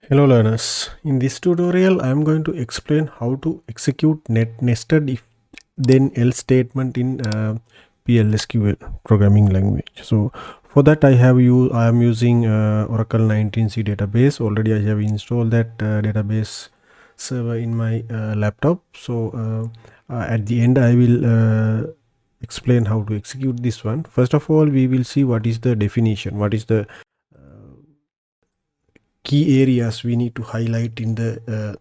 Hello learners, in this tutorial I am going to explain how to execute nested if then else statement in PLSQL programming language. So for that I am using Oracle 19c database. Already I have installed that database server in my laptop. So at the end I will explain how to execute this one. First of all, we will see what is the definition, what is the key areas we need to highlight in the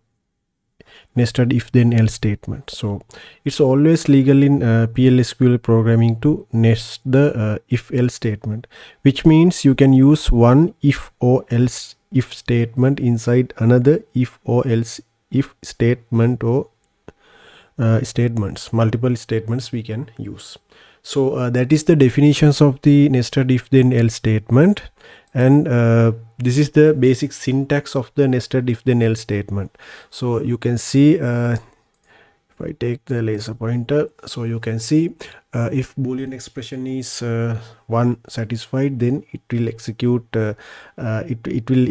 nested if then else statement. So it's always legal in PLSQL programming to nest the if else statement, which means you can use one if or else if statement inside another if or else if statement or statements, multiple statements we can use. So that is the definitions of the nested if then else statement, and this is the basic syntax of the nested if then else statement. So you can see if I take the laser pointer, so you can see if boolean expression is 1 satisfied, then it will execute it will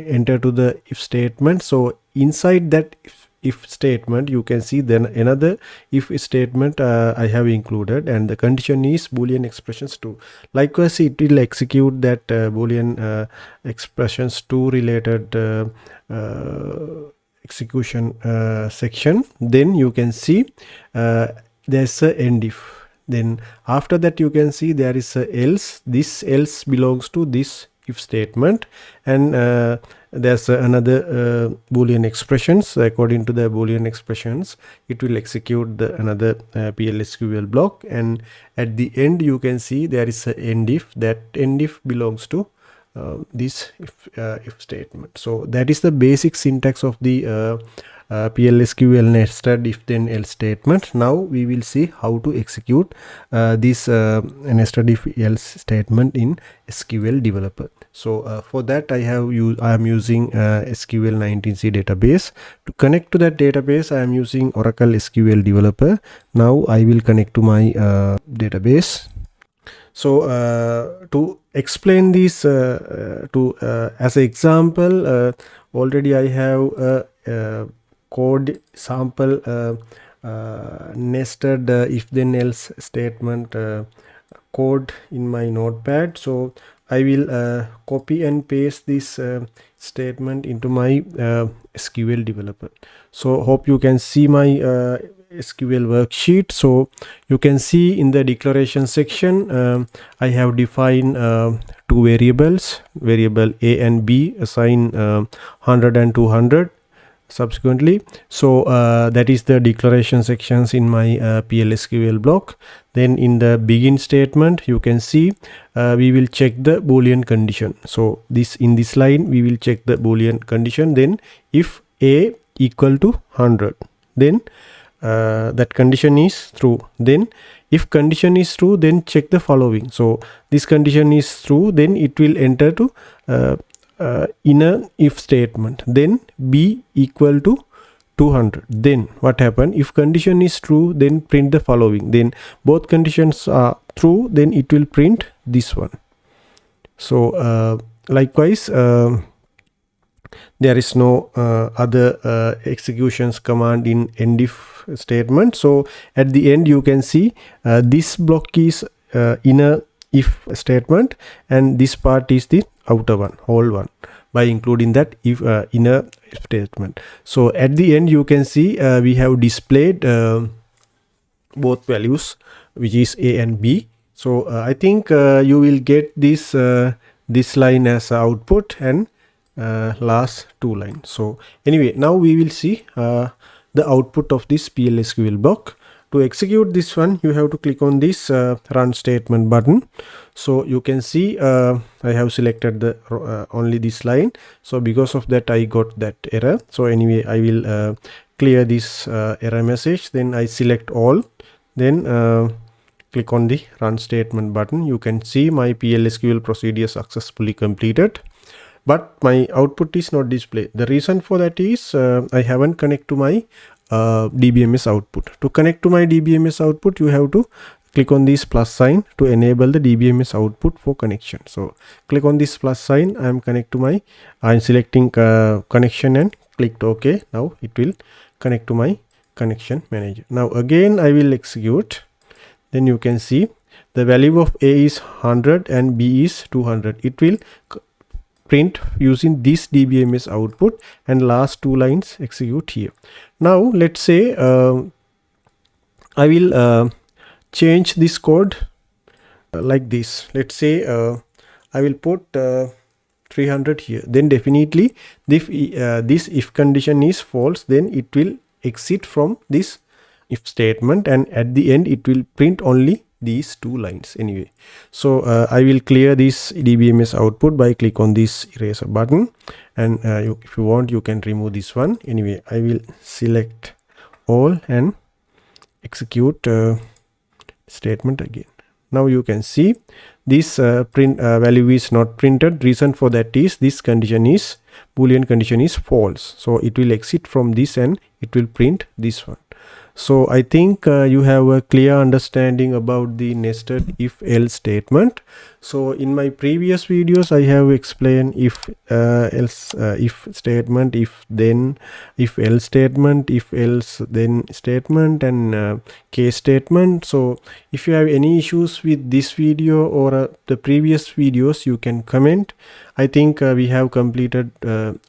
enter to the if statement. So inside that if statement you can see then another if statement I have included, and the condition is boolean expressions 2. Likewise it will execute that boolean expressions 2 related execution section. Then you can see there's a end if. Then after that you can see there is a else. This else belongs to this if statement, and there's another boolean expressions. According to the boolean expressions it will execute the another PLSQL block, and at the end you can see there is a end if. That end if belongs to this if statement. So that is the basic syntax of the PLSQL nested if then else statement. Now we will see how to execute this nested if else statement in SQL developer. So for that I am using SQL 19c database. To connect to that database I am using Oracle SQL developer. Now I will connect to my database. So to explain this as an example, already I have a code sample nested if then else statement code in my notepad. So I will copy and paste this statement into my SQL developer. So hope you can see my SQL worksheet. So you can see in the declaration section I have defined two variables, variable a and b, assign 100 and 200 subsequently. So that is the declaration sections in my PLSQL block. Then in the begin statement you can see we will check the boolean condition. So in this line we will check the boolean condition. Then if a equal to 100, then that condition is true. Then if condition is true, then check the following. So this condition is true, then it will enter to inner if statement. Then b equal to 200. Then what happen? If condition is true, then print the following. Then both conditions are true, then it will print this one. So likewise there is no other executions command in end if statement. So at the end you can see this block is inner if statement, and this part is the outer one, whole one, by including that if inner if statement. So at the end you can see we have displayed both values, which is a and b. So I think you will get this line as output, and last two lines. So anyway, now we will see the output of this PLSQL block. To execute this one you have to click on this run statement button. So you can see I have selected the only this line, so because of that I got that error. So anyway, I will clear this error message. Then I select all, then click on the run statement button. You can see my PLSQL procedure successfully completed, but my output is not displayed. The reason for that is I haven't connected to my DBMS output. To connect to my DBMS output you have to click on this plus sign to enable the DBMS output for connection. So click on this plus sign. I'm selecting connection and clicked OK. Now it will connect to my connection manager. Now again I will execute. Then you can see the value of A is 100 and B is 200. It will print using this DBMS output, and last 2 lines execute here. Now let's say I will change this code like this. Let's say I will put 300 here. Then definitely if this if condition is false, then it will exit from this if statement, and at the end it will print only these 2 lines anyway. So I will clear this DBMS output by click on this eraser button, and if you want you can remove this one. Anyway, I will select all and execute statement again. Now you can see this print value is not printed. Reason for that is this condition is boolean condition is false, so it will exit from this and it will print this one. So I think you have a clear understanding about the nested if else statement. So in my previous videos I have explained if else if statement, if then, if else statement, if else then statement, and case statement. So if you have any issues with this video or the previous videos, you can comment. I think we have completed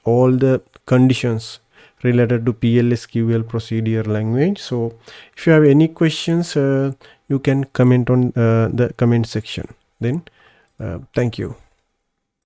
all the conditions related to PLSQL procedure language. So if you have any questions, you can comment on the comment section. Then thank you.